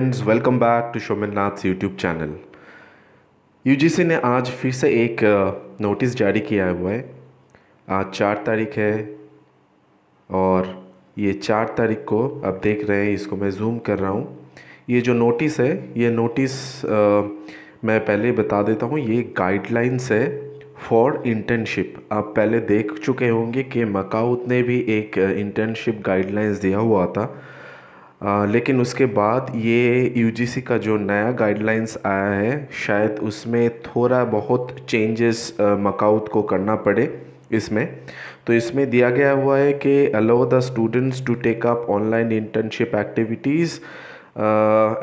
Friends, welcome back to Shoman Nath's YouTube channel. UGC ने आज फिर से एक नोटिस जारी किया हुआ है। आज 4 तारीख है और ये 4 तारीख को आप देख रहे हैं, इसको मैं जूम कर रहा हूँ। ये जो नोटिस है, ये नोटिस मैं पहले बता देता हूँ, ये गाइडलाइंस है फॉर इंटर्नशिप। आप पहले देख चुके होंगे कि मकाउत ने भी एक इंटर्नशिप गाइडलाइंस दिया हुआ था। लेकिन उसके बाद ये यूजीसी का जो नया गाइडलाइंस आया है, शायद उसमें थोड़ा बहुत चेंजेस मकाउत को करना पड़े इसमें। तो इसमें दिया गया हुआ है कि allow the students to take up online internship activities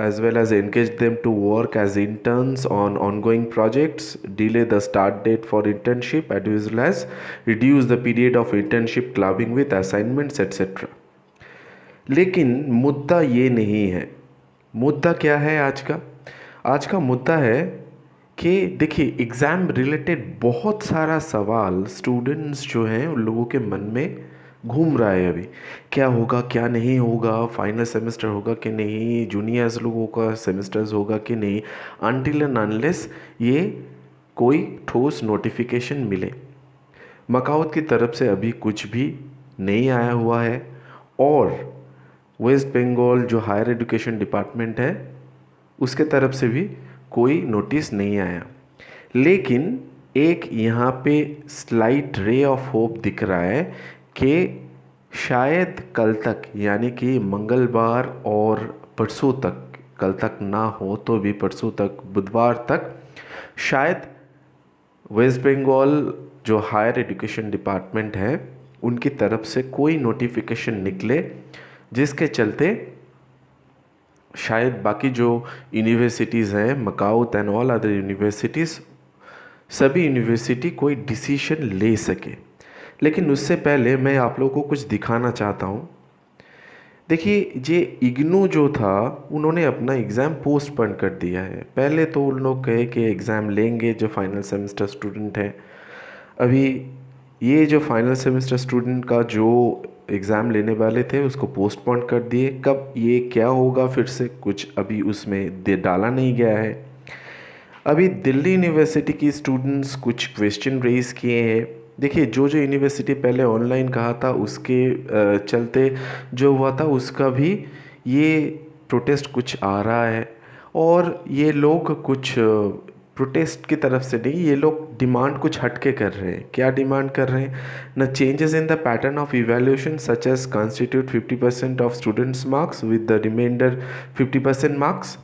as well as engage them to work as interns on ongoing projects, delay the start date for internship, as well as reduce the period of internship clubbing with assignments etc. लेकिन मुद्दा ये नहीं है। मुद्दा क्या है आज का मुद्दा है कि देखिए, एग्ज़ाम रिलेटेड बहुत सारा सवाल स्टूडेंट्स जो हैं उन लोगों के मन में घूम रहा है अभी। क्या होगा, क्या नहीं होगा, फाइनल सेमेस्टर होगा कि नहीं, जूनियर्स लोगों का सेमेस्टर्स होगा कि नहीं, अनटिल एंड अनलेस ये कोई ठोस नोटिफिकेशन मिले। मकाउत की तरफ से अभी कुछ भी नहीं आया हुआ है और वेस्ट बंगाल जो हायर एजुकेशन डिपार्टमेंट है उसके तरफ से भी कोई नोटिस नहीं आया। लेकिन एक यहाँ पे स्लाइट रे ऑफ होप दिख रहा है कि शायद कल तक, यानी कि मंगलवार और परसों तक, कल तक ना हो तो भी परसों तक, बुधवार तक, शायद वेस्ट बंगाल जो हायर एजुकेशन डिपार्टमेंट है उनकी तरफ से कोई नोटिफिकेशन निकले, जिसके चलते शायद बाकी जो यूनिवर्सिटीज़ हैं, मकाउत एंड ऑल अदर यूनिवर्सिटीज़, सभी यूनिवर्सिटी कोई डिसीजन ले सके। लेकिन उससे पहले मैं आप लोगों को कुछ दिखाना चाहता हूँ। देखिए, ये इग्नू जो था उन्होंने अपना एग्ज़ाम पोस्टपोन कर दिया है। पहले तो उन लोग कहे कि एग्ज़ाम लेंगे जो फाइनल सेमेस्टर स्टूडेंट हैं। अभी ये जो फाइनल सेमेस्टर स्टूडेंट का जो एग्ज़ाम लेने वाले थे उसको पोस्टपोन कर दिए। कब ये क्या होगा फिर से कुछ अभी उसमें डाला नहीं गया है। अभी दिल्ली यूनिवर्सिटी की स्टूडेंट्स कुछ क्वेश्चन रेज किए हैं। देखिए, जो जो यूनिवर्सिटी पहले ऑनलाइन कहा था उसके चलते जो हुआ था उसका भी ये प्रोटेस्ट कुछ आ रहा है। और ये लोग कुछ प्रोटेस्ट की तरफ से नहीं, ये लोग डिमांड कुछ हटके कर रहे हैं। क्या डिमांड कर रहे हैं? न changes in the pattern of evaluation such as constitute 50% of students marks with the reminder 50% marks.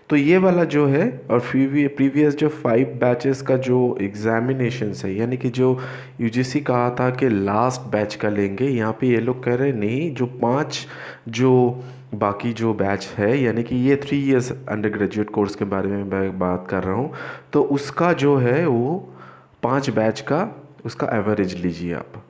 तो ये वाला जो है, और प्रीवियस जो 5 बैचेस का जो एग्जामिनेशंस है, यानी कि जो यूजीसी कहा था कि लास्ट बैच का लेंगे, यहाँ पे ये लोग कह रहे हैं नहीं, जो 5 जो बाकी जो बैच है, यानी कि ये 3 इयर्स अंडर ग्रेजुएट कोर्स के बारे में मैं बात कर रहा हूँ, तो उसका जो है वो 5 बैच का उसका एवरेज लीजिए आप।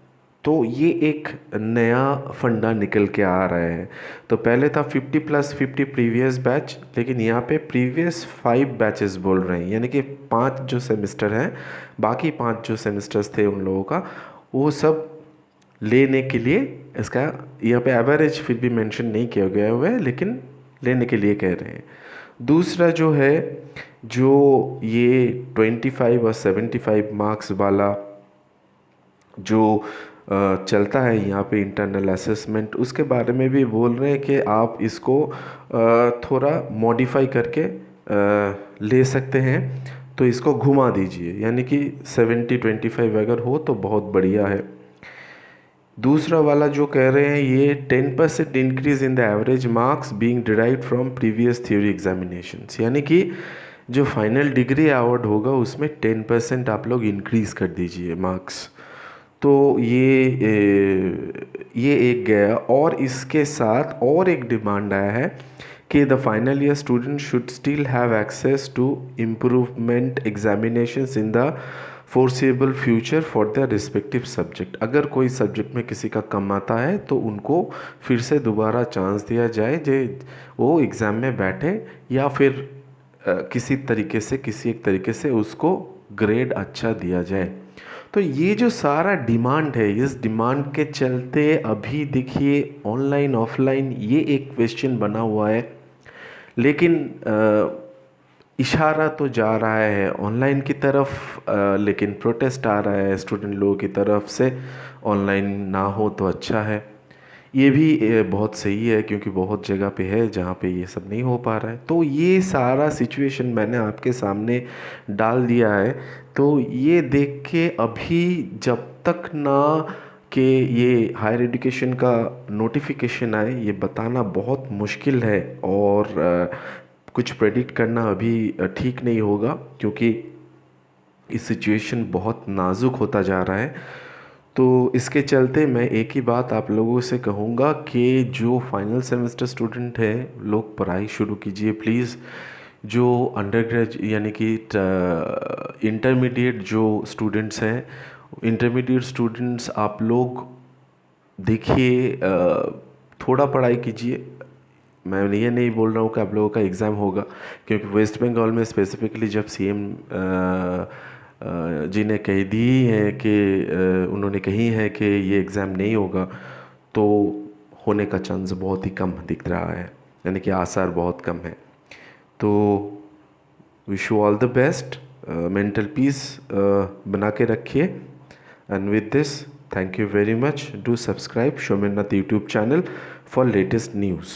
तो ये एक नया फंडा निकल के आ रहा है। तो पहले था 50+50 प्रीवियस बैच, लेकिन यहाँ पे प्रीवियस 5 बैचेस बोल रहे हैं, यानी कि 5 जो सेमेस्टर हैं, बाकी 5 जो सेमेस्टर्स थे उन लोगों का, वो सब लेने के लिए इसका यहाँ पे एवरेज फिर भी मेंशन नहीं किया गया हुआ है, लेकिन लेने के लिए कह रहे हैं। दूसरा जो है, जो ये 25 और 75 मार्क्स वाला जो चलता है यहाँ पे इंटरनल असेसमेंट, उसके बारे में भी बोल रहे हैं कि आप इसको थोड़ा मॉडिफाई करके ले सकते हैं। तो इसको घुमा दीजिए, यानी कि 70-25 अगर हो तो बहुत बढ़िया है। दूसरा वाला जो कह रहे हैं, ये 10% increase in the average marks being derived from previous theory examinations, यानी कि जो फाइनल डिग्री अवार्ड होगा उसमें 10% आप लोग इंक्रीज़ कर दीजिए मार्क्स। तो ये एक गया। और इसके साथ और एक डिमांड आया है कि the final year student should still have access to improvement examinations in the forcible future for the respective subject. अगर कोई सब्जेक्ट में किसी का कम आता है तो उनको फिर से दोबारा चांस दिया जाए, जे वो एग्ज़ाम में बैठे, या फिर किसी एक तरीके से उसको ग्रेड अच्छा दिया जाए। तो ये जो सारा डिमांड है, इस डिमांड के चलते अभी देखिए ऑनलाइन ऑफलाइन ये एक क्वेश्चन बना हुआ है। लेकिन इशारा तो जा रहा है ऑनलाइन की तरफ, लेकिन प्रोटेस्ट आ रहा है स्टूडेंट लोगों की तरफ से ऑनलाइन ना हो तो अच्छा है। ये भी बहुत सही है, क्योंकि बहुत जगह पे है जहाँ पे ये सब नहीं हो पा रहा है। तो ये सारा सिचुएशन मैंने आपके सामने डाल दिया है। तो ये देख के अभी जब तक ना कि ये हायर एजुकेशन का नोटिफिकेशन आए, ये बताना बहुत मुश्किल है। और कुछ प्रेडिक्ट करना अभी ठीक नहीं होगा, क्योंकि इस सिचुएशन बहुत नाजुक होता जा रहा है। तो इसके चलते मैं एक ही बात आप लोगों से कहूँगा कि जो फाइनल सेमेस्टर स्टूडेंट हैं, लोग पढ़ाई शुरू कीजिए प्लीज़। जो अंडर यानी कि इंटरमीडिएट जो स्टूडेंट्स हैं, इंटरमीडिएट स्टूडेंट्स आप लोग देखिए, थोड़ा पढ़ाई कीजिए। मैं ये नहीं बोल रहा हूँ कि आप लोगों का एग्ज़ाम होगा, क्योंकि वेस्ट बंगाल में स्पेसिफिकली जब सीएम जी ने कह दी है कि उन्होंने कही है कि ये एग्ज़ाम नहीं होगा, तो होने का चांस बहुत ही कम दिख रहा है, यानी कि आसार बहुत कम है। तो wish you all the best, mental peace बना के रखिए। And with this, thank you very much. Do subscribe Shomennath YouTube channel for latest news.